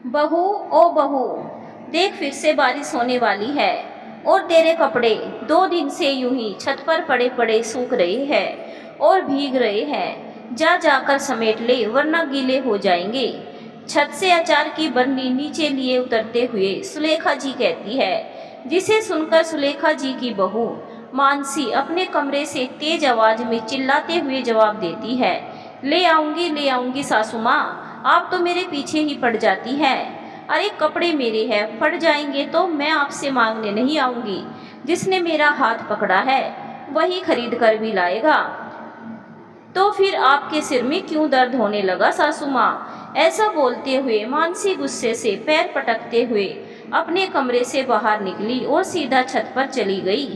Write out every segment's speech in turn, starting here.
बहू ओ बहू, देख फिर से बारिश होने वाली है और तेरे कपड़े 2 दिन से यूं ही छत पर पड़े पड़े सूख रहे हैं और भीग रहे हैं। जा जाकर समेट ले वरना गीले हो जाएंगे। छत से अचार की बरनी नीचे लिए उतरते हुए सुलेखा जी कहती है, जिसे सुनकर सुलेखा जी की बहू मानसी अपने कमरे से तेज आवाज में चिल्लाते हुए जवाब देती है, ले आऊंगी सासू माँ, आप तो मेरे पीछे ही पड़ जाती है। अरे कपड़े मेरे हैं, फट जाएंगे तो मैं आपसे मांगने नहीं आऊंगी। जिसने मेरा हाथ पकड़ा है वही खरीद कर भी लाएगा। तो फिर आपके सिर में क्यों दर्द होने लगा सासू माँ? ऐसा बोलते हुए मानसी गुस्से से पैर पटकते हुए अपने कमरे से बाहर निकली और सीधा छत पर चली गई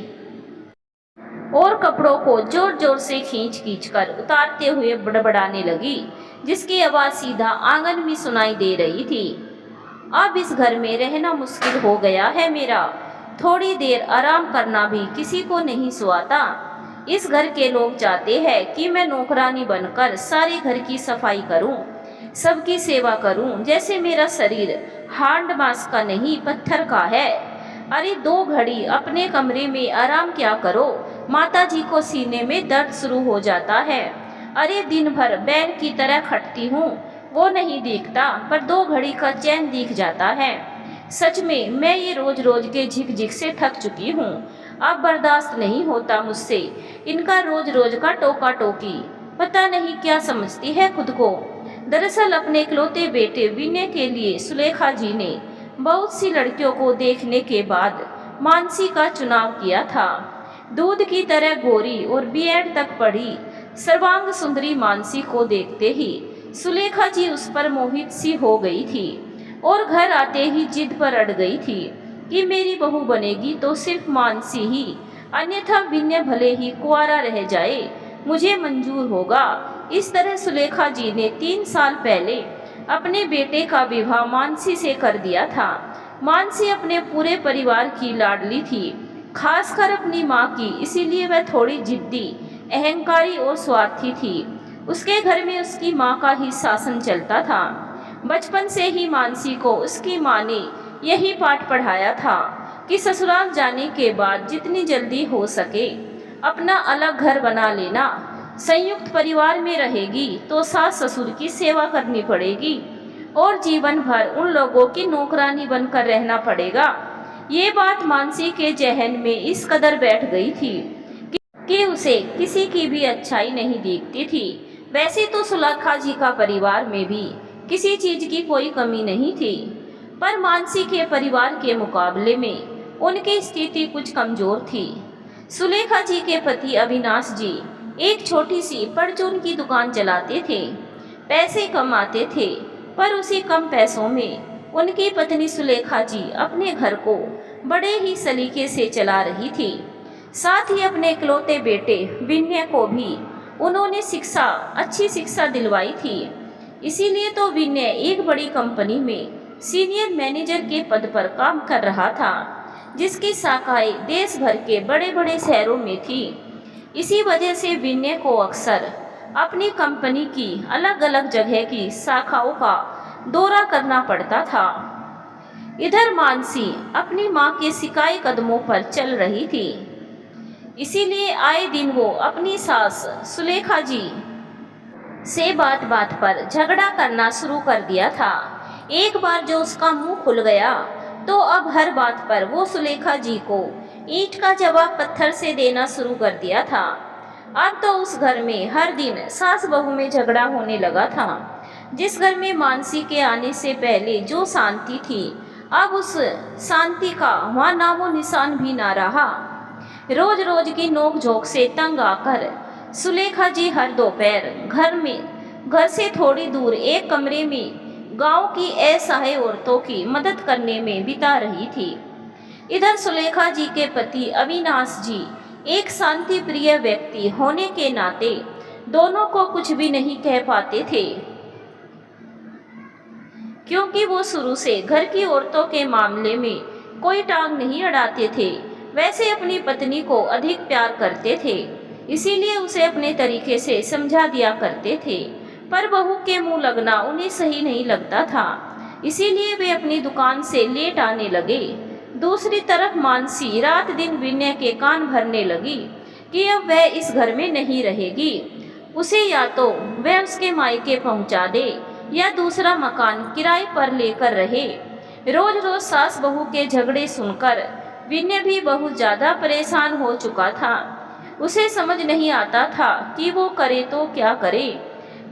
और कपड़ों को जोर जोर से खींच खींच कर उतारते हुए बड़बड़ाने लगी, जिसकी आवाज सीधा आंगन में सुनाई दे रही थी। अब इस घर में रहना मुश्किल हो गया है मेरा। थोड़ी देर आराम करना भी किसी को नहीं सुहाता। इस घर के लोग चाहते हैं कि मैं नौकरानी बनकर सारे घर की सफाई करूं, सबकी सेवा करूं, जैसे मेरा शरीर हांड मांस का नहीं पत्थर का है। अरे 2 घड़ी अपने कमरे में आराम क्या करो, माता जी को सीने में दर्द शुरू हो जाता है। अरे दिन भर बैल की तरह खटती हूँ, वो नहीं दिखता, पर 2 घड़ी का चैन दिख जाता है। सच में मैं ये रोज रोज के झिक झिक से थक चुकी हूँ। अब बर्दाश्त नहीं होता मुझसे इनका रोज रोज का टोका टोकी। पता नहीं क्या समझती है खुद को। दरअसल अपने इकलौते बेटे विनय के लिए सुलेखा जी ने बहुत सी लड़कियों को देखने के बाद मानसी का चुनाव किया था। दूध की तरह गोरी और बीएड तक पढ़ी सर्वांग सुंदरी मानसी को देखते ही सुलेखा जी उस पर मोहित सी हो गई थी और घर आते ही जिद पर अड़ गई थी कि मेरी बहू बनेगी तो सिर्फ मानसी ही, अन्यथा विनय भले ही कुंवारा रह जाए, मुझे मंजूर होगा। इस तरह सुलेखा जी ने 3 साल पहले अपने बेटे का विवाह मानसी से कर दिया था। मानसी अपने पूरे परिवार की लाडली थी, खासकर अपनी माँ की, इसीलिए वह थोड़ी जिद्दी, अहंकारी और स्वार्थी थी। उसके घर में उसकी माँ का ही शासन चलता था। बचपन से ही मानसी को उसकी माँ ने यही पाठ पढ़ाया था कि ससुराल जाने के बाद जितनी जल्दी हो सके अपना अलग घर बना लेना। संयुक्त परिवार में रहेगी तो सास ससुर की सेवा करनी पड़ेगी और जीवन भर उन लोगों की नौकरानी बनकर रहना पड़ेगा। ये बात मानसी के जहन में इस कदर बैठ गई थी कि उसे किसी की भी अच्छाई नहीं दिखती थी। वैसे तो सुलेखा जी का परिवार में भी किसी चीज की कोई कमी नहीं थी, पर मानसी के परिवार के मुकाबले में उनकी स्थिति कुछ कमजोर थी। सुलेखा जी के पति अविनाश जी एक छोटी सी परचून की दुकान चलाते थे, पैसे कमाते थे, पर उसी कम पैसों में उनकी पत्नी सुलेखा जी अपने घर को बड़े ही सलीके से चला रही थी। साथ ही अपने इकलौते बेटे विनय को भी उन्होंने अच्छी शिक्षा दिलवाई थी। इसीलिए तो विनय एक बड़ी कंपनी में सीनियर मैनेजर के पद पर काम कर रहा था, जिसकी शाखाएं देश भर के बड़े बड़े शहरों में थी। इसी वजह से विनय को अक्सर अपनी कंपनी की अलग अलग जगह की शाखाओं का दौरा करना पड़ता था। इधर मानसी अपनी माँ के सिकाई कदमों पर चल रही थी, इसीलिए आए दिन वो अपनी सास सुलेखा जी से बात बात पर झगड़ा करना शुरू कर दिया था। एक बार जो उसका मुंह खुल गया तो अब हर बात पर वो सुलेखा जी को ईंट का जवाब पत्थर से देना शुरू कर दिया था। अब तो उस घर में हर दिन सास बहू में झगड़ा होने लगा था। जिस घर में मानसी के आने से पहले जो शांति थी, अब उस शांति का वहाँ नामो निशान भी ना रहा। रोज रोज की नोक झोंक से तंग आकर सुलेखा जी हर दोपहर घर से थोड़ी दूर एक कमरे में गांव की असहाय औरतों की मदद करने में बिता रही थी। इधर सुलेखा जी के पति अविनाश जी एक शांति प्रिय व्यक्ति होने के नाते दोनों को कुछ भी नहीं कह पाते थे, क्योंकि वो शुरू से घर की औरतों के मामले में कोई टांग नहीं अड़ाते थे। वैसे अपनी पत्नी को अधिक प्यार करते थे, इसीलिए उसे अपने तरीके से समझा दिया करते थे, पर बहू के मुंह लगना उन्हें सही नहीं लगता था। इसीलिए वे अपनी दुकान से लेट आने लगे। दूसरी तरफ मानसी रात दिन विनय के कान भरने लगी कि अब वह इस घर में नहीं रहेगी। उसे या तो वह उसके मायके पहुंचा दे या दूसरा मकान किराए पर लेकर रहे। रोज रोज सास बहू के झगड़े सुनकर विनय भी बहुत ज़्यादा परेशान हो चुका था। उसे समझ नहीं आता था कि वो करे तो क्या करे,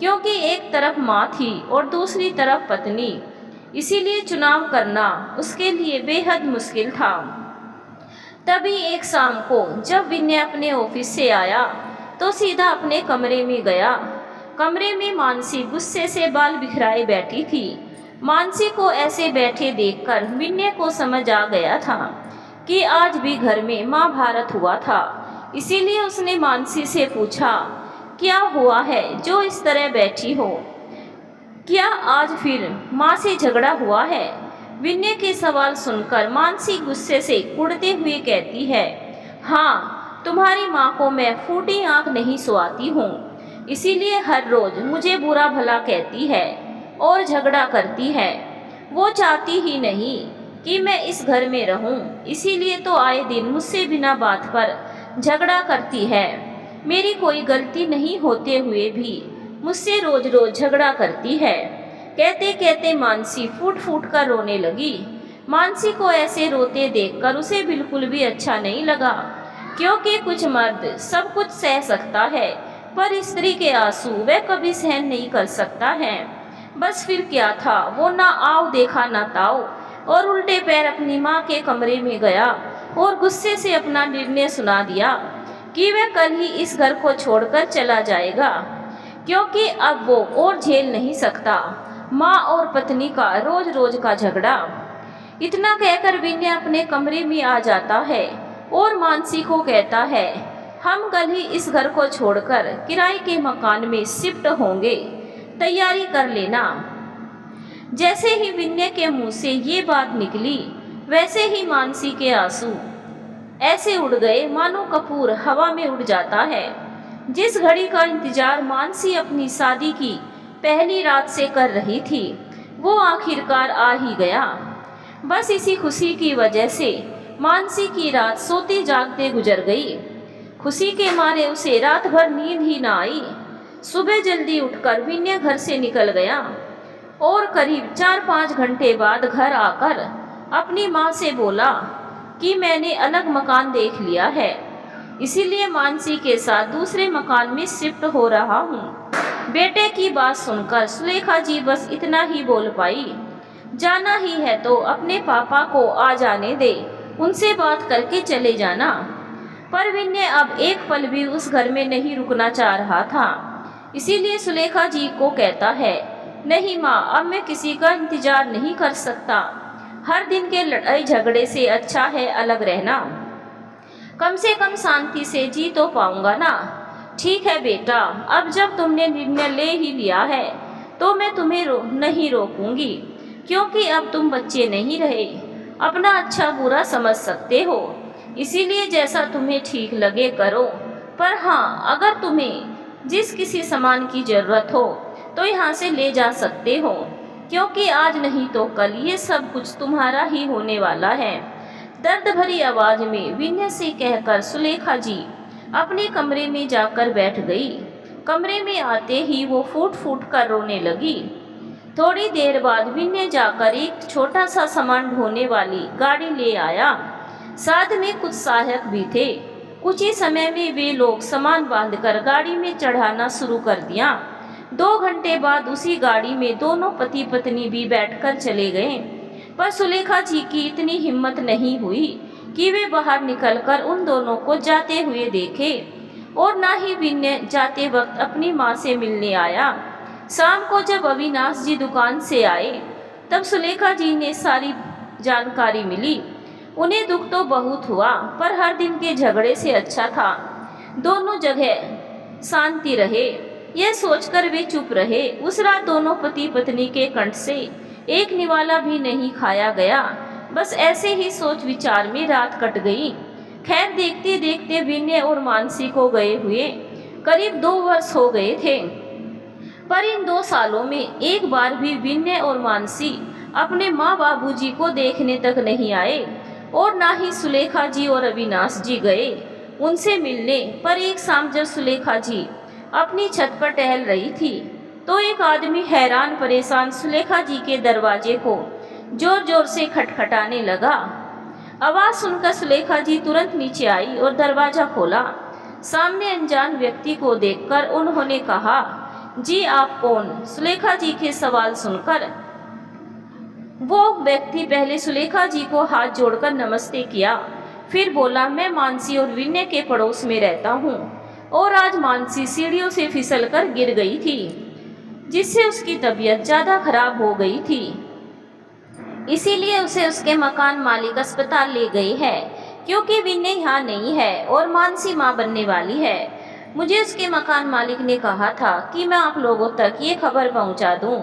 क्योंकि एक तरफ माँ थी और दूसरी तरफ पत्नी। इसीलिए चुनाव करना उसके लिए बेहद मुश्किल था। तभी एक शाम को जब विनय अपने ऑफिस से आया तो सीधा अपने कमरे में गया। कमरे में मानसी गुस्से से बाल बिखराए बैठी थी। मानसी को ऐसे बैठे देखकर विनय को समझ आ गया था कि आज भी घर में महाभारत हुआ था। इसीलिए उसने मानसी से पूछा, क्या हुआ है जो इस तरह बैठी हो? क्या आज फिर माँ से झगड़ा हुआ है? विनय के सवाल सुनकर मानसी गुस्से से कुड़ते हुए कहती है, हाँ, तुम्हारी माँ को मैं फूटी आंख नहीं सुआती हूँ, इसीलिए हर रोज मुझे बुरा भला कहती है और झगड़ा करती है। वो चाहती ही नहीं कि मैं इस घर में रहूं, इसीलिए तो आए दिन मुझसे बिना बात पर झगड़ा करती है। मेरी कोई गलती नहीं होते हुए भी मुझसे रोज रोज झगड़ा करती है। कहते कहते मानसी फूट फूट कर रोने लगी। मानसी को ऐसे रोते देखकर उसे बिल्कुल भी अच्छा नहीं लगा, क्योंकि कुछ मर्द सब कुछ सह सकता है पर स्त्री के आंसू वह कभी सहन नहीं कर सकता है। बस फिर क्या था, वो ना आओ देखा ना ताओ और उल्टे पैर अपनी माँ के कमरे में गया और गुस्से से अपना निर्णय सुना दिया कि वह कल ही इस घर को छोड़कर चला जाएगा, क्योंकि अब वो और झेल नहीं सकता माँ और पत्नी का रोज रोज का झगड़ा। इतना कहकर विनय अपने कमरे में आ जाता है और मानसी को कहता है, हम कल ही इस घर को छोड़कर किराए के मकान में शिफ्ट होंगे, तैयारी कर लेना। जैसे ही विनय के मुंह से ये बात निकली वैसे ही मानसी के आंसू ऐसे उड़ गए मानो कपूर हवा में उड़ जाता है। जिस घड़ी का इंतजार मानसी अपनी शादी की पहली रात से कर रही थी वो आखिरकार आ ही गया। बस इसी खुशी की वजह से मानसी की रात सोते जागते गुजर गई। खुशी के मारे उसे रात भर नींद ही ना आई। सुबह जल्दी उठकर विनय घर से निकल गया और करीब 4-5 घंटे बाद घर आकर अपनी माँ से बोला कि मैंने अलग मकान देख लिया है, इसीलिए मानसी के साथ दूसरे मकान में शिफ्ट हो रहा हूँ। बेटे की बात सुनकर सुलेखा जी बस इतना ही बोल पाई, जाना ही है तो अपने पापा को आ जाने दे, उनसे बात करके चले जाना। पर विनय अब एक पल भी उस घर में नहीं रुकना चाह रहा था, इसीलिए सुलेखा जी को कहता है, नहीं माँ, अब मैं किसी का इंतजार नहीं कर सकता। हर दिन के लड़ाई झगड़े से अच्छा है अलग रहना, कम से कम शांति से जी तो पाऊंगा ना। ठीक है बेटा, अब जब तुमने निर्णय ले ही लिया है तो मैं तुम्हें नहीं रोकूंगी, क्योंकि अब तुम बच्चे नहीं रहे, अपना अच्छा बुरा समझ सकते हो, इसीलिए जैसा तुम्हें ठीक लगे करो। पर हाँ, अगर तुम्हें जिस किसी सामान की ज़रूरत हो तो यहाँ से ले जा सकते हो, क्योंकि आज नहीं तो कल ये सब कुछ तुम्हारा ही होने वाला है। दर्द भरी आवाज़ में विनय से कहकर सुलेखा जी अपने कमरे में जाकर बैठ गई। कमरे में आते ही वो फूट फूट कर रोने लगी। थोड़ी देर बाद विनय जाकर एक छोटा सा सामान ढोने वाली गाड़ी ले आया, साथ में कुछ सहायक भी थे। कुछ ही समय में वे लोग सामान बांधकर गाड़ी में चढ़ाना शुरू कर दिया। 2 घंटे बाद उसी गाड़ी में दोनों पति पत्नी भी बैठकर चले गए, पर सुलेखा जी की इतनी हिम्मत नहीं हुई कि वे बाहर निकलकर उन दोनों को जाते हुए देखे, और ना ही विनय जाते वक्त अपनी माँ से मिलने आया। शाम को जब अविनाश जी दुकान से आए तब सुलेखा जी ने सारी जानकारी मिली। उन्हें दुख तो बहुत हुआ, पर हर दिन के झगड़े से अच्छा था दोनों जगह शांति रहे, यह सोचकर वे चुप रहे। उस रात दोनों पति पत्नी के कंठ से एक निवाला भी नहीं खाया गया। बस ऐसे ही सोच विचार में रात कट गई। खैर, देखते देखते विनय और मानसी को गए हुए करीब 2 वर्ष हो गए थे, पर इन 2 सालों में एक बार भी विनय और मानसी अपने माँ बाबूजी को देखने तक नहीं आए और ना ही सुलेखा जी और अविनाश जी गए उनसे मिलने। पर एक शाम जब सुलेखा जी अपनी छत पर टहल रही थी तो एक आदमी हैरान परेशान सुलेखा जी के दरवाजे को जोर जोर से खटखटाने लगा। आवाज़ सुनकर सुलेखा जी तुरंत नीचे आई और दरवाज़ा खोला। सामने अनजान व्यक्ति को देखकर उन्होंने कहा, जी आप कौन? सुलेखा जी के सवाल सुनकर वो व्यक्ति पहले सुलेखा जी को हाथ जोड़कर नमस्ते किया, फिर बोला, मैं मानसी और विनय के पड़ोस में रहता हूँ और आज मानसी सीढ़ियों से फिसलकर गिर गई थी जिससे उसकी तबीयत ज़्यादा खराब हो गई थी, इसीलिए उसे उसके मकान मालिक अस्पताल ले गई है क्योंकि विनय यहाँ नहीं है और मानसी माँ बनने वाली है। मुझे उसके मकान मालिक ने कहा था कि मैं आप लोगों तक ये खबर पहुँचा दूँ,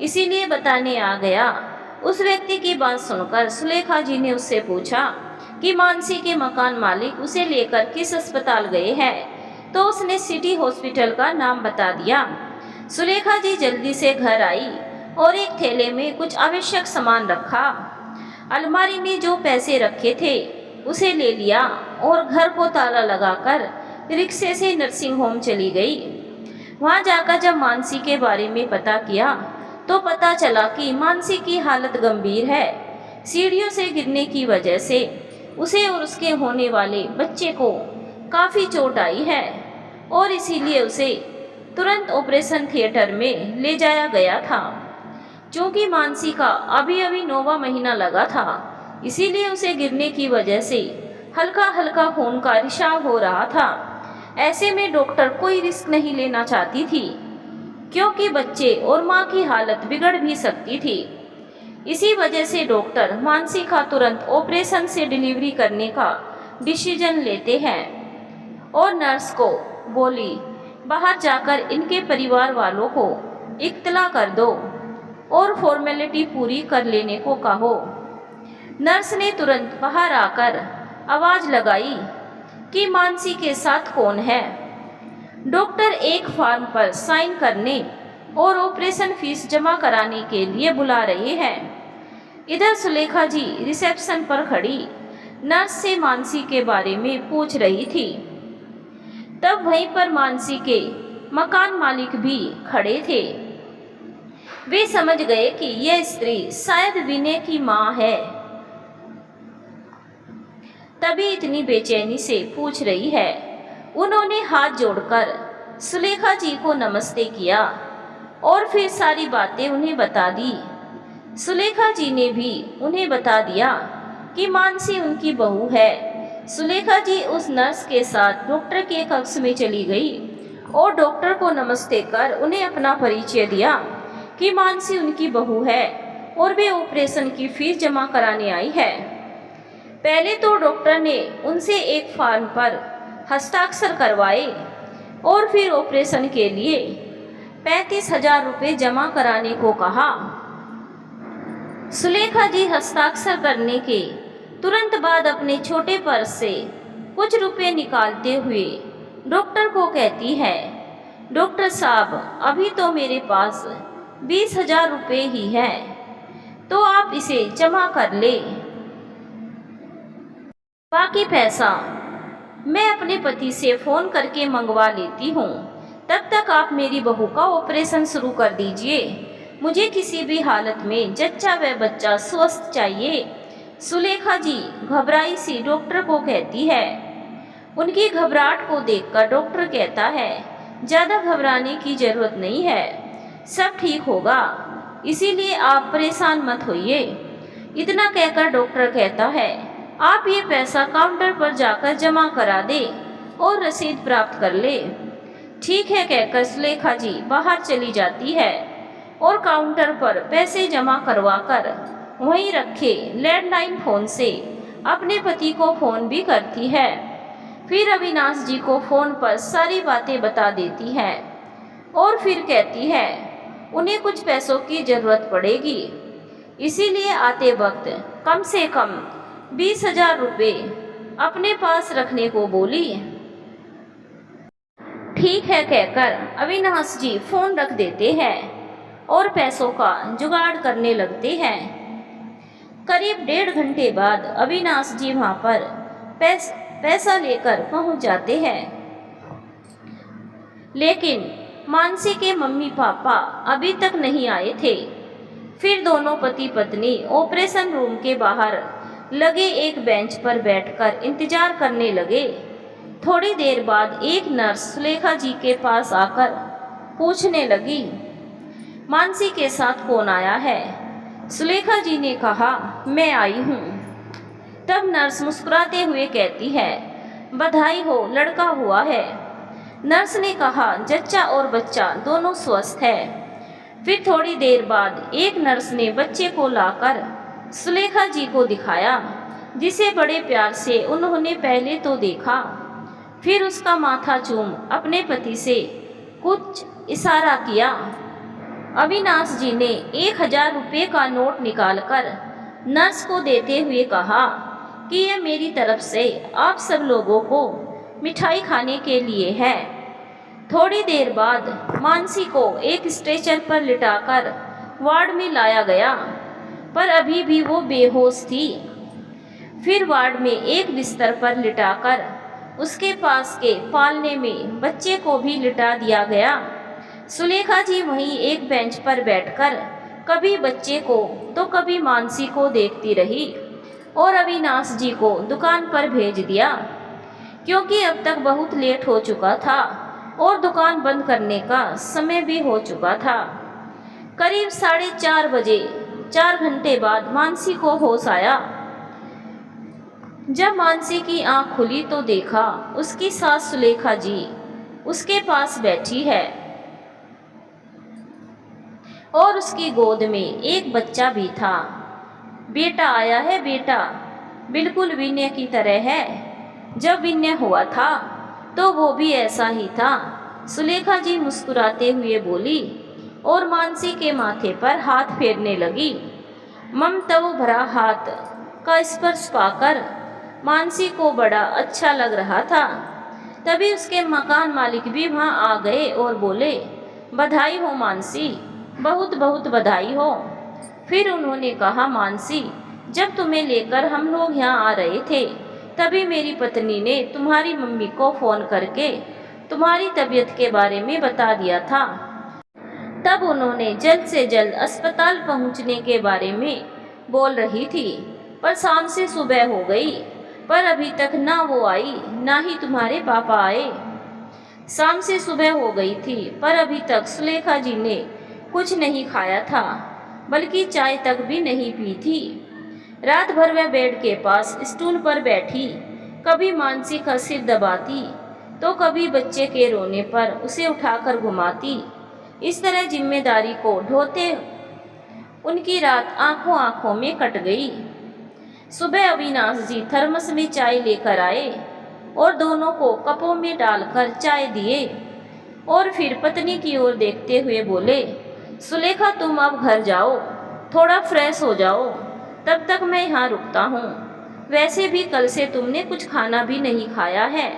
इसीलिए बताने आ गया। उस व्यक्ति की बात सुनकर सुलेखा जी ने उससे पूछा कि मानसी के मकान मालिक उसे लेकर किस अस्पताल गए हैं, तो उसने सिटी हॉस्पिटल का नाम बता दिया। सुलेखा जी जल्दी से घर आई और एक थैले में कुछ आवश्यक सामान रखा। अलमारी में जो पैसे रखे थे उसे ले लिया और घर को ताला लगाकर रिक्शे से नर्सिंग होम चली गई। वहां जाकर जब मानसी के बारे में पता किया तो पता चला कि मानसी की हालत गंभीर है। सीढ़ियों से गिरने की वजह से उसे और उसके होने वाले बच्चे को काफ़ी चोट आई है और इसीलिए उसे तुरंत ऑपरेशन थिएटर में ले जाया गया था। चूँकि मानसी का अभी अभी 9वां महीना लगा था, इसीलिए उसे गिरने की वजह से हल्का हल्का खून का रिसाव हो रहा था। ऐसे में डॉक्टर कोई रिस्क नहीं लेना चाहती थी क्योंकि बच्चे और माँ की हालत बिगड़ भी सकती थी। इसी वजह से डॉक्टर मानसी का तुरंत ऑपरेशन से डिलीवरी करने का डिसीजन लेते हैं और नर्स को बोली, बाहर जाकर इनके परिवार वालों को इत्तला कर दो और फॉर्मेलिटी पूरी कर लेने को कहो। नर्स ने तुरंत बाहर आकर आवाज़ लगाई कि मानसी के साथ कौन है। डॉक्टर एक फॉर्म पर साइन करने और ऑपरेशन फीस जमा कराने के लिए बुला रहे हैं। इधर सुलेखा जी रिसेप्शन पर खड़ी नर्स से मानसी के बारे में पूछ रही थी। तब वहीं पर मानसी के मकान मालिक भी खड़े थे। वे समझ गए कि यह स्त्री शायद विनय की मां है, तभी इतनी बेचैनी से पूछ रही है। उन्होंने हाथ जोड़कर सुलेखा जी को नमस्ते किया और फिर सारी बातें उन्हें बता दी। सुलेखा जी ने भी उन्हें बता दिया कि मानसी उनकी बहू है। सुलेखा जी उस नर्स के साथ डॉक्टर के कक्ष में चली गई और डॉक्टर को नमस्ते कर उन्हें अपना परिचय दिया कि मानसी उनकी बहू है और वे ऑपरेशन की फीस जमा कराने आई है। पहले तो डॉक्टर ने उनसे एक फॉर्म पर हस्ताक्षर करवाए और फिर ऑपरेशन के लिए 35,000 रुपये जमा कराने को कहा। सुलेखा जी हस्ताक्षर करने के तुरंत बाद अपने छोटे पर्स से कुछ रुपए निकालते हुए डॉक्टर को कहती है, डॉक्टर साहब अभी तो मेरे पास 20,000 रुपये ही है, तो आप इसे जमा कर ले, बाकी पैसा मैं अपने पति से फ़ोन करके मंगवा लेती हूँ। तब तक आप मेरी बहू का ऑपरेशन शुरू कर दीजिए। मुझे किसी भी हालत में जच्चा व बच्चा स्वस्थ चाहिए। सुलेखा जी घबराई सी डॉक्टर को कहती है। उनकी घबराहट को देखकर डॉक्टर कहता है, ज़्यादा घबराने की ज़रूरत नहीं है, सब ठीक होगा, इसीलिए आप परेशान मत होइए। इतना कहकर डॉक्टर कहता है, आप ये पैसा काउंटर पर जाकर जमा करा दे और रसीद प्राप्त कर ले। ठीक है कहकर सुलेखा जी बाहर चली जाती है और काउंटर पर पैसे जमा करवाकर वहीं रखे लैंडलाइन फ़ोन से अपने पति को फ़ोन भी करती है। फिर अविनाश जी को फ़ोन पर सारी बातें बता देती है और फिर कहती है उन्हें कुछ पैसों की ज़रूरत पड़ेगी, इसीलिए आते वक्त कम से कम 20,000 रुपये अपने पास रखने को बोली। ठीक है कहकर अविनाश जी फ़ोन रख देते हैं और पैसों का जुगाड़ करने लगते हैं। करीब 1.5 घंटे बाद अविनाश जी वहाँ पर पैसा लेकर पहुँच जाते हैं। लेकिन मानसी के मम्मी पापा अभी तक नहीं आए थे। फिर दोनों पति पत्नी ऑपरेशन रूम के बाहर लगे एक बेंच पर बैठकर इंतजार करने लगे। थोड़ी देर बाद एक नर्स सुलेखा जी के पास आकर पूछने लगी, मानसी के साथ कौन आया है? सुलेखा जी ने कहा, मैं आई हूँ। तब नर्स मुस्कुराते हुए कहती है, बधाई हो, लड़का हुआ है। नर्स ने कहा, जच्चा और बच्चा दोनों स्वस्थ है। फिर थोड़ी देर बाद एक नर्स ने बच्चे को लाकर सुलेखा जी को दिखाया, जिसे बड़े प्यार से उन्होंने पहले तो देखा। फिर उसका माथा चूम अपने पति से कुछ इशारा किया। अविनाश जी ने 1000 रुपये का नोट निकालकर नर्स को देते हुए कहा कि यह मेरी तरफ से आप सब लोगों को मिठाई खाने के लिए है। थोड़ी देर बाद मानसी को एक स्ट्रेचर पर लिटाकर वार्ड में लाया गया, पर अभी भी वो बेहोश थी। फिर वार्ड में एक बिस्तर पर लिटाकर उसके पास के पालने में बच्चे को भी लिटा दिया गया। सुलेखा जी वहीं एक बेंच पर बैठकर कभी बच्चे को तो कभी मानसी को देखती रही और अविनाश जी को दुकान पर भेज दिया, क्योंकि अब तक बहुत लेट हो चुका था और दुकान बंद करने का समय भी हो चुका था। करीब 4:30 बजे 4 घंटे बाद मानसी को होश आया। जब मानसी की आंख खुली तो देखा उसकी सास सुलेखा जी उसके पास बैठी है और उसकी गोद में एक बच्चा भी था। बेटा आया है बेटा, बिल्कुल विनय की तरह है। जब विनय हुआ था तो वो भी ऐसा ही था, सुलेखा जी मुस्कुराते हुए बोली और मानसी के माथे पर हाथ फेरने लगी। ममता भरा हाथ का स्पर्श पाकर मानसी को बड़ा अच्छा लग रहा था। तभी उसके मकान मालिक भी वहाँ आ गए और बोले, बधाई हो मानसी, बहुत बहुत बधाई हो। फिर उन्होंने कहा, मानसी, जब तुम्हें लेकर हम लोग यहाँ आ रहे थे तभी मेरी पत्नी ने तुम्हारी मम्मी को फ़ोन करके तुम्हारी तबीयत के बारे में बता दिया था। तब उन्होंने जल्द से जल्द अस्पताल पहुँचने के बारे में बोल रही थी, पर शाम से सुबह हो गई, पर अभी तक ना वो आई ना ही तुम्हारे पापा आए। शाम से सुबह हो गई थी, पर अभी तक सुलेखा जी ने कुछ नहीं खाया था, बल्कि चाय तक भी नहीं पी थी। रात भर वह बेड के पास स्टूल पर बैठी कभी मानसी का सिर दबाती तो कभी बच्चे के रोने पर उसे उठाकर घुमाती। इस तरह जिम्मेदारी को ढोते उनकी रात आंखों आंखों में कट गई। सुबह अविनाश जी थर्मस में चाय लेकर आए और दोनों को कपों में डालकर चाय दिए और फिर पत्नी की ओर देखते हुए बोले, सुलेखा तुम अब घर जाओ, थोड़ा फ्रेश हो जाओ, तब तक मैं यहाँ रुकता हूँ। वैसे भी कल से तुमने कुछ खाना भी नहीं खाया है।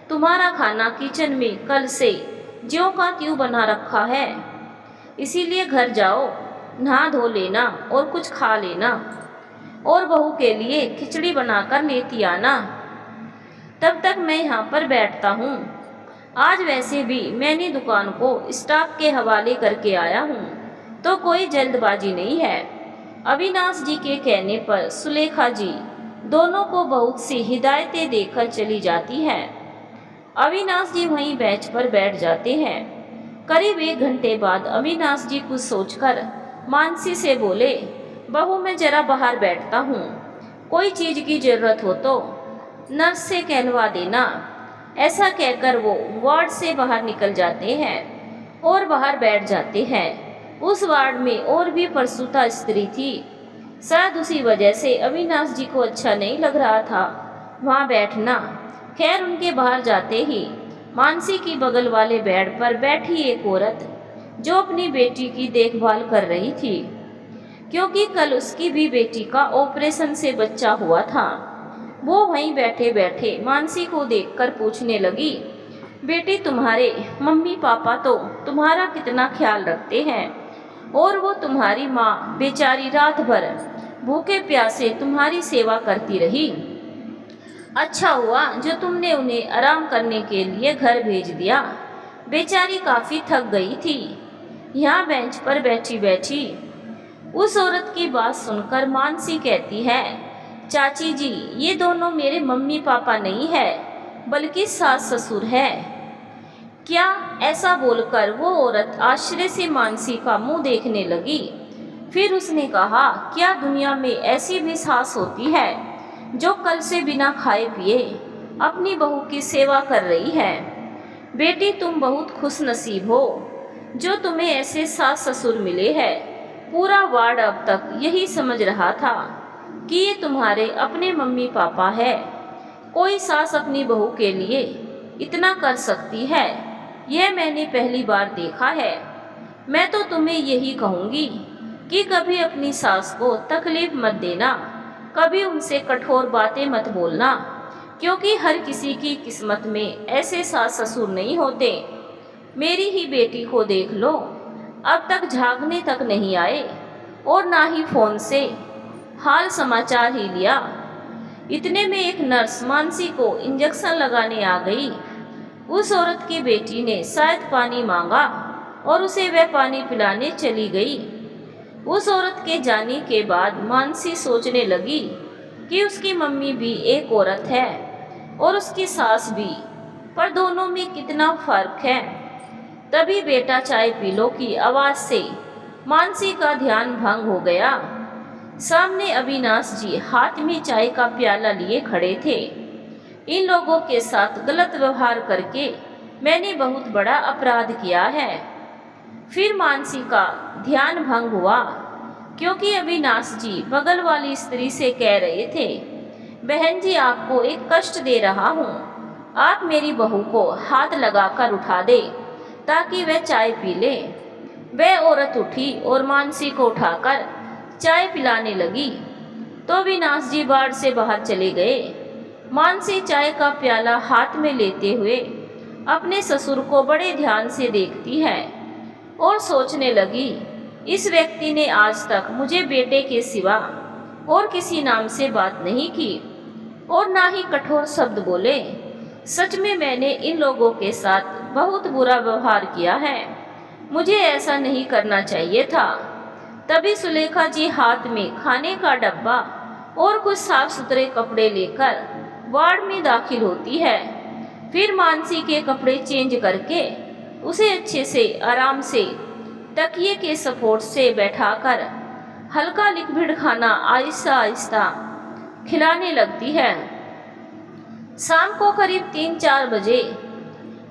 तुम्हारा खाना किचन में कल से ज्यों का त्यों बना रखा है, इसीलिए घर जाओ, नहा धो लेना और कुछ खा लेना और बहू के लिए खिचड़ी बनाकर लेती आना। तब तक मैं यहाँ पर बैठता हूँ। आज वैसे भी मैंने दुकान को स्टाफ के हवाले करके आया हूँ, तो कोई जल्दबाजी नहीं है। अविनाश जी के कहने पर सुलेखा जी दोनों को बहुत सी हिदायतें देकर चली जाती हैं। अविनाश जी वहीं बेंच पर बैठ जाते हैं। करीब 1 घंटे बाद अविनाश जी कुछ सोचकर मानसी से बोले, बहू मैं जरा बाहर बैठता हूँ, कोई चीज़ की ज़रूरत हो तो नर्स से कहलवा देना। ऐसा कहकर वो वार्ड से बाहर निकल जाते हैं और बाहर बैठ जाते हैं। उस वार्ड में और भी प्रसूता स्त्री थी। शायद उसी वजह से अविनाश जी को अच्छा नहीं लग रहा था वहाँ बैठना। खैर उनके बाहर जाते ही मानसी की बगल वाले बेड पर बैठी एक औरत जो अपनी बेटी की देखभाल कर रही थी, क्योंकि कल उसकी भी बेटी का ऑपरेशन से बच्चा हुआ था। वो वहीं बैठे बैठे मानसी को देखकर पूछने लगी, बेटी तुम्हारे मम्मी पापा तो तुम्हारा कितना ख्याल रखते हैं और वो तुम्हारी माँ बेचारी रात भर भूखे प्यासे तुम्हारी सेवा करती रही। अच्छा हुआ जो तुमने उन्हें आराम करने के लिए घर भेज दिया। बेचारी काफी थक गई थी यहाँ बेंच पर बैठी बैठी। उस औरत की बात सुनकर मानसी कहती है, चाची जी ये दोनों मेरे मम्मी पापा नहीं है बल्कि सास ससुर है। क्या? ऐसा बोलकर वो औरत आश्चर्य से मानसी का मुंह देखने लगी। फिर उसने कहा, क्या दुनिया में ऐसी भी सास होती है जो कल से बिना खाए पिए अपनी बहू की सेवा कर रही है? बेटी तुम बहुत खुशनसीब हो जो तुम्हें ऐसे सास ससुर मिले हैं। पूरा वार्ड अब तक यही समझ रहा था कि ये तुम्हारे अपने मम्मी पापा है। कोई सास अपनी बहू के लिए इतना कर सकती है यह मैंने पहली बार देखा है। मैं तो तुम्हें यही कहूँगी कि कभी अपनी सास को तकलीफ मत देना, कभी उनसे कठोर बातें मत बोलना, क्योंकि हर किसी की किस्मत में ऐसे सास ससुर नहीं होते। मेरी ही बेटी को देख लो, अब तक झांकने तक नहीं आए और ना ही फोन से हाल समाचार ही लिया। इतने में एक नर्स मानसी को इंजेक्शन लगाने आ गई। उस औरत की बेटी ने शायद पानी मांगा और उसे वह पानी पिलाने चली गई। उस औरत के जाने के बाद मानसी सोचने लगी कि उसकी मम्मी भी एक औरत है और उसकी सास भी, पर दोनों में कितना फर्क है। तभी बेटा चाय पी लो की आवाज से मानसी का ध्यान भंग हो गया। सामने अविनाश जी हाथ में चाय का प्याला लिए खड़े थे। इन लोगों के साथ गलत व्यवहार करके मैंने बहुत बड़ा अपराध किया है। फिर मानसी का ध्यान भंग हुआ क्योंकि अविनाश जी बगल वाली स्त्री से कह रहे थे, बहन जी आपको एक कष्ट दे रहा हूँ, आप मेरी बहू को हाथ लगाकर उठा दे ताकि वह चाय पी ले। वह औरत उठी और मानसी को उठाकर चाय पिलाने लगी तो अविनाश जी बाड़ से बाहर चले गए। मानसी चाय का प्याला हाथ में लेते हुए अपने ससुर को बड़े ध्यान से देखती है और सोचने लगी, इस व्यक्ति ने आज तक मुझे बेटे के सिवा और किसी नाम से बात नहीं की और ना ही कठोर शब्द बोले। सच में मैंने इन लोगों के साथ बहुत बुरा व्यवहार किया है, मुझे ऐसा नहीं करना चाहिए था। तभी सुलेखा जी हाथ में खाने का डब्बा और कुछ साफ सुथरे कपड़े लेकर वार्ड में दाखिल होती है। फिर मानसी के कपड़े चेंज करके उसे अच्छे से आराम से तकिए के सपोर्ट से बैठाकर हल्का लिक्विड खाना आहिस्ता आहिस्ता खिलाने लगती है। शाम को करीब 3-4 बजे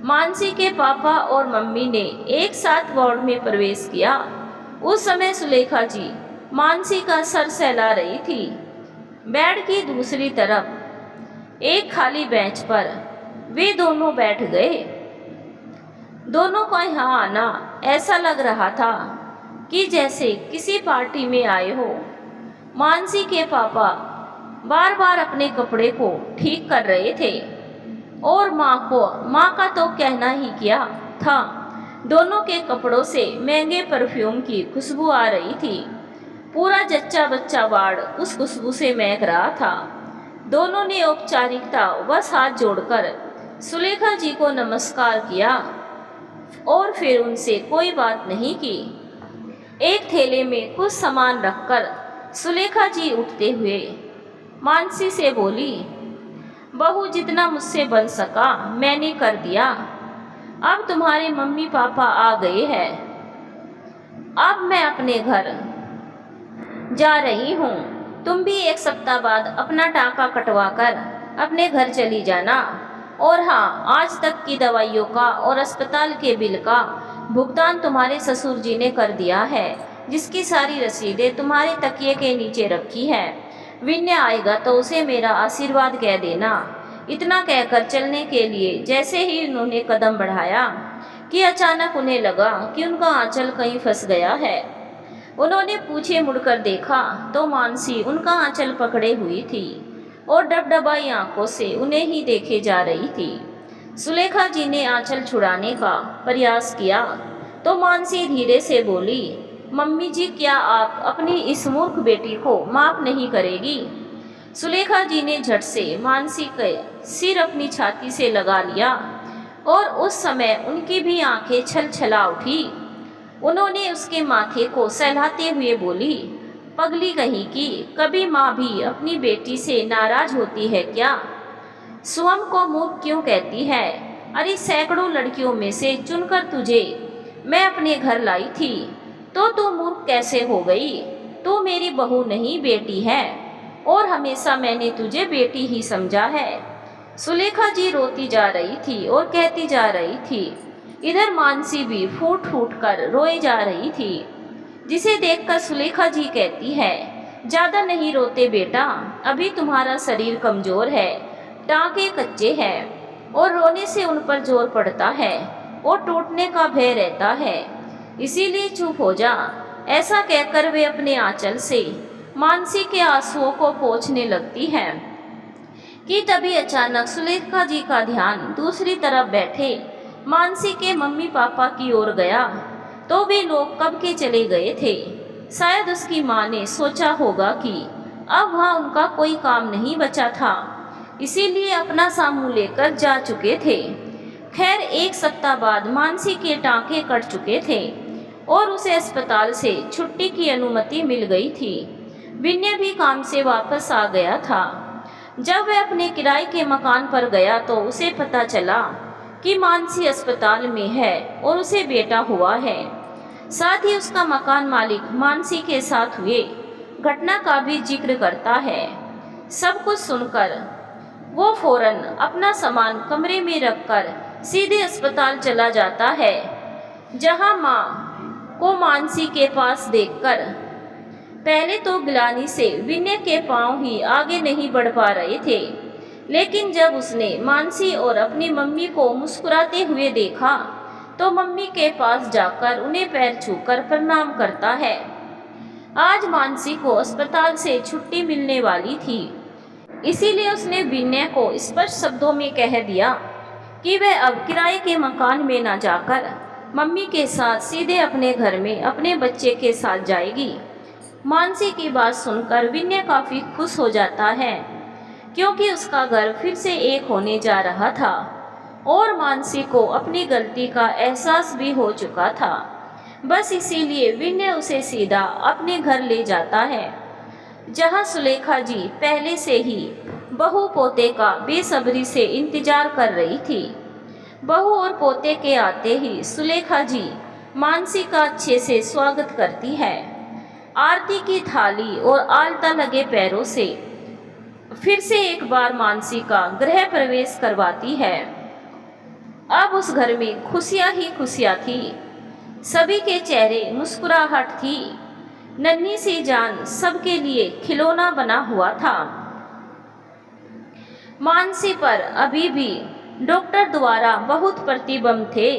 मानसी के पापा और मम्मी ने एक साथ वार्ड में प्रवेश किया। उस समय सुलेखा जी मानसी का सर सहला रही थी। बेड की दूसरी तरफ एक खाली बेंच पर वे दोनों बैठ गए। दोनों का यहाँ आना ऐसा लग रहा था कि जैसे किसी पार्टी में आए हो। मानसी के पापा बार बार अपने कपड़े को ठीक कर रहे थे और माँ का तो कहना ही क्या था, दोनों के कपड़ों से महंगे परफ्यूम की खुशबू आ रही थी। पूरा जच्चा बच्चा वार्ड उस खुशबू से महक रहा था। दोनों ने औपचारिकता बस हाथ जोड़कर सुलेखा जी को नमस्कार किया और फिर उनसे कोई बात नहीं की। एक थैले में कुछ सामान रखकर सुलेखा जी उठते हुए मानसी से बोली, बहू जितना मुझसे बन सका मैंने कर दिया। अब तुम्हारे मम्मी पापा आ गए हैं, अब मैं अपने घर जा रही हूँ। तुम भी 1 सप्ताह बाद अपना टाका कटवा कर अपने घर चली जाना। और हाँ, आज तक की दवाइयों का और अस्पताल के बिल का भुगतान तुम्हारे ससुर जी ने कर दिया है, जिसकी सारी रसीदें तुम्हारे तकिए के नीचे रखी है। विनय आएगा तो उसे मेरा आशीर्वाद कह देना। इतना कहकर चलने के लिए जैसे ही उन्होंने कदम बढ़ाया कि अचानक उन्हें लगा कि उनका आंचल कहीं फंस गया है। उन्होंने पीछे मुड़कर देखा तो मानसी उनका आंचल पकड़े हुई थी और डबडबाई आंखों से उन्हें ही देखे जा रही थी। सुलेखा जी ने आंचल छुड़ाने का प्रयास किया तो मानसी धीरे से बोली, मम्मी जी, क्या आप अपनी इस मूर्ख बेटी को माफ़ नहीं करेगी? सुलेखा जी ने झट से मानसी का सिर अपनी छाती से लगा लिया और उस समय उनकी भी आंखें छल छला उठी। उन्होंने उसके माथे को सहलाते हुए बोली, पगली कहीं की, कभी माँ भी अपनी बेटी से नाराज होती है क्या? स्वयं को मूर्ख क्यों कहती है? अरे सैकड़ों लड़कियों में से चुनकर तुझे मैं अपने घर लाई थी, तो तू मूर्ख कैसे हो गई? तू मेरी बहू नहीं बेटी है, और हमेशा मैंने तुझे बेटी ही समझा है। सुलेखा जी रोती जा रही थी और कहती जा रही थी। इधर मानसी भी फूट फूट कर रोए जा रही थी, जिसे देखकर सुलेखा जी कहती है, ज़्यादा नहीं रोते बेटा, अभी तुम्हारा शरीर कमज़ोर है, टाँके कच्चे हैं और रोने से उन पर जोर पड़ता है और टूटने का भय रहता है, इसीलिए चुप हो जा। ऐसा कहकर वे अपने आंचल से मानसी के आंसुओं को पोंछने लगती है कि तभी अचानक सुलेखा जी का ध्यान दूसरी तरफ बैठे मानसी के मम्मी पापा की ओर गया। तो वे लोग कब के चले गए थे। शायद उसकी माँ ने सोचा होगा कि अब वहाँ उनका कोई काम नहीं बचा था, इसीलिए अपना सामू लेकर जा चुके थे। खैर, एक सप्ताह बाद मानसी के टाँके कट चुके थे और उसे अस्पताल से छुट्टी की अनुमति मिल गई थी। विनय भी काम से वापस आ गया था। जब वह अपने किराए के मकान पर गया तो उसे पता चला कि मानसी अस्पताल में है और उसे बेटा हुआ है। साथ ही उसका मकान मालिक मानसी के साथ हुए घटना का भी जिक्र करता है। सब कुछ सुनकर वो फौरन अपना सामान कमरे में रखकर सीधे अस्पताल चला जाता है, जहां माँ को मानसी के पास देखकर पहले तो गिलानी से विनय के पांव ही आगे नहीं बढ़ पा रहे थे, लेकिन जब उसने मानसी और अपनी मम्मी को मुस्कुराते हुए देखा तो मम्मी के पास जाकर उन्हें पैर छूकर प्रणाम करता है। आज मानसी को अस्पताल से छुट्टी मिलने वाली थी, इसीलिए उसने विनय को स्पष्ट शब्दों में कह दिया कि वह अब किराए के मकान में न जाकर मम्मी के साथ सीधे अपने घर में अपने बच्चे के साथ जाएगी। मानसी की बात सुनकर विनय काफ़ी खुश हो जाता है, क्योंकि उसका घर फिर से एक होने जा रहा था और मानसी को अपनी गलती का एहसास भी हो चुका था। बस इसीलिए विनय उसे सीधा अपने घर ले जाता है, जहां सुलेखा जी पहले से ही बहू पोते का बेसब्री से इंतजार कर रही थी। बहू और पोते के आते ही सुलेखा जी मानसी का अच्छे से स्वागत करती है। आरती की थाली और आलता लगे पैरों से फिर से एक बार मानसी का गृह प्रवेश करवाती है। अब उस घर में खुशियां ही खुशियां थी, सभी के चेहरे मुस्कुराहट थी। नन्ही सी जान सबके लिए खिलौना बना हुआ था। मानसी पर अभी भी डॉक्टर द्वारा बहुत प्रतिबंध थे,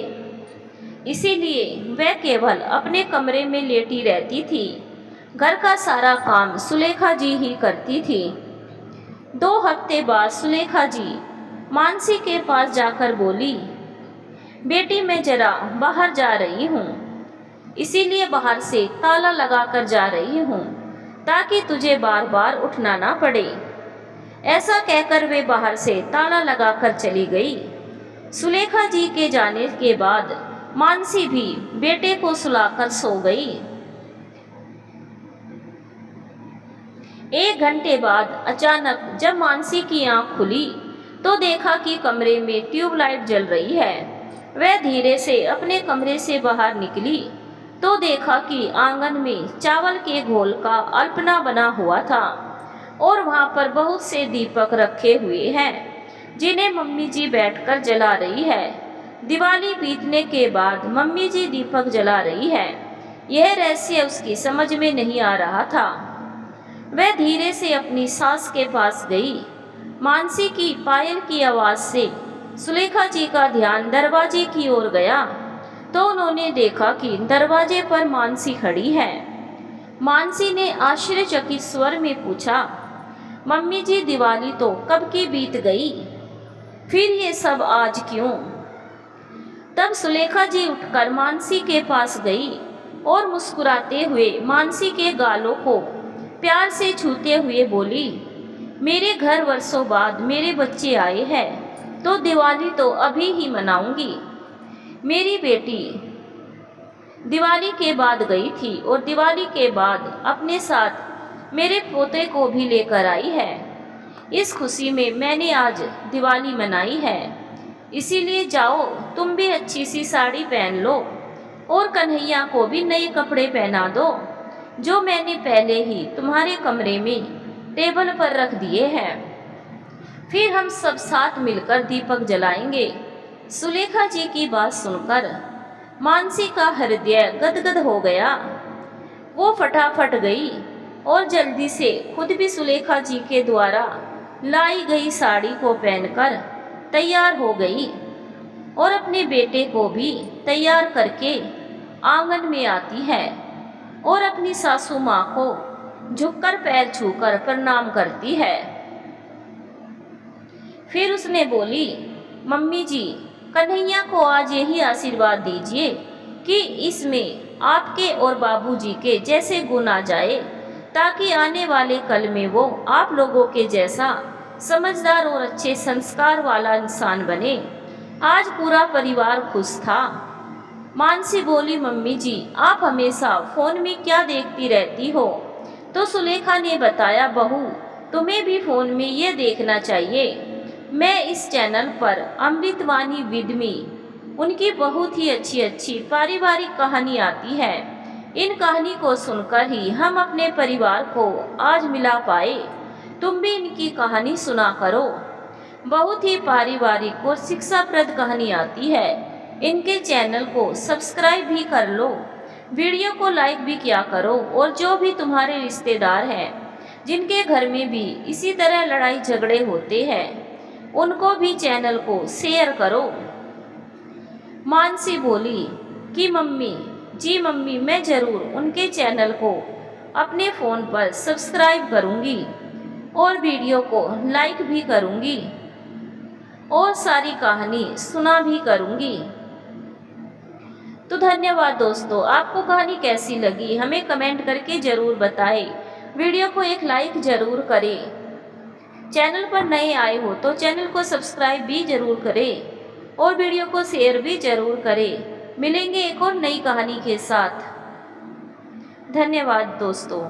इसीलिए वह केवल अपने कमरे में लेटी रहती थी। घर का सारा काम सुलेखा जी ही करती थी। 2 हफ्ते बाद सुलेखा जी मानसी के पास जाकर बोली, बेटी मैं जरा बाहर जा रही हूँ, इसीलिए बाहर से ताला लगाकर जा रही हूँ ताकि तुझे बार बार उठना ना पड़े। ऐसा कहकर वे बाहर से ताला लगाकर चली गई। सुलेखा जी के जाने के बाद मानसी भी बेटे को सुलाकर सो गई। 1 घंटे बाद अचानक जब मानसी की आंख खुली तो देखा कि कमरे में ट्यूबलाइट जल रही है। वह धीरे से अपने कमरे से बाहर निकली तो देखा कि आंगन में चावल के घोल का अल्पना बना हुआ था और वहाँ पर बहुत से दीपक रखे हुए हैं, जिन्हें मम्मी जी बैठकर जला रही है। दिवाली बीतने के बाद मम्मी जी दीपक जला रही है, यह रहस्य उसकी समझ में नहीं आ रहा था। वह धीरे से अपनी सास के पास गई। मानसी की पायल की आवाज़ से सुलेखा जी का ध्यान दरवाजे की ओर गया तो उन्होंने देखा कि दरवाजे पर मानसी खड़ी है। मानसी ने आश्चर्यचकित स्वर में पूछा, मम्मी जी दिवाली तो कब की बीत गई, फिर ये सब आज क्यों? तब सुलेखा जी उठकर मानसी के पास गई। और मुस्कुराते हुए मानसी के गालों को प्यार से छूते हुए बोली, मेरे घर वर्षों बाद मेरे बच्चे आए हैं तो दिवाली तो अभी ही मनाऊंगी। मेरी बेटी दिवाली के बाद गई थी और दिवाली के बाद अपने साथ मेरे पोते को भी लेकर आई है। इस खुशी में मैंने आज दिवाली मनाई है। इसीलिए जाओ तुम भी अच्छी सी साड़ी पहन लो और कन्हैया को भी नए कपड़े पहना दो, जो मैंने पहले ही तुम्हारे कमरे में टेबल पर रख दिए हैं। फिर हम सब साथ मिलकर दीपक जलाएंगे। सुलेखा जी की बात सुनकर मानसी का हृदय गदगद हो गया। वो फटाफट गई और जल्दी से खुद भी सुलेखा जी के द्वारा लाई गई साड़ी को पहनकर तैयार हो गई और अपने बेटे को भी तैयार करके आंगन में आती है और अपनी सासू माँ को झुककर पैर छूकर प्रणाम करती है। फिर उसने बोली, मम्मी जी, कन्हैया को आज यही आशीर्वाद दीजिए कि इसमें आपके और बाबूजी के जैसे गुण आ जाए, ताकि आने वाले कल में वो आप लोगों के जैसा समझदार और अच्छे संस्कार वाला इंसान बने। आज पूरा परिवार खुश था। मानसी बोली, मम्मी जी, आप हमेशा फोन में क्या देखती रहती हो? तो सुलेखा ने बताया, बहू, तुम्हें भी फोन में ये देखना चाहिए। मैं इस चैनल पर अमृतवाणी विद मी, उनकी बहुत ही अच्छी अच्छी पारिवारिक कहानी आती है। इन कहानी को सुनकर ही हम अपने परिवार को आज मिला पाए। तुम भी इनकी कहानी सुना करो। बहुत ही पारिवारिक और शिक्षाप्रद कहानी आती है। इनके चैनल को सब्सक्राइब भी कर लो, वीडियो को लाइक भी किया करो और जो भी तुम्हारे रिश्तेदार हैं जिनके घर में भी इसी तरह लड़ाई झगड़े होते हैं, उनको भी चैनल को शेयर करो। मानसी बोली कि मम्मी जी, मम्मी, मैं ज़रूर उनके चैनल को अपने फ़ोन पर सब्सक्राइब करूंगी और वीडियो को लाइक भी करूंगी और सारी कहानी सुना भी करूंगी। तो धन्यवाद दोस्तों, आपको कहानी कैसी लगी हमें कमेंट करके ज़रूर बताएं। वीडियो को एक लाइक ज़रूर करें। चैनल पर नए आए हो तो चैनल को सब्सक्राइब भी ज़रूर करें और वीडियो को शेयर भी ज़रूर करें। मिलेंगे एक और नई कहानी के साथ। धन्यवाद दोस्तों।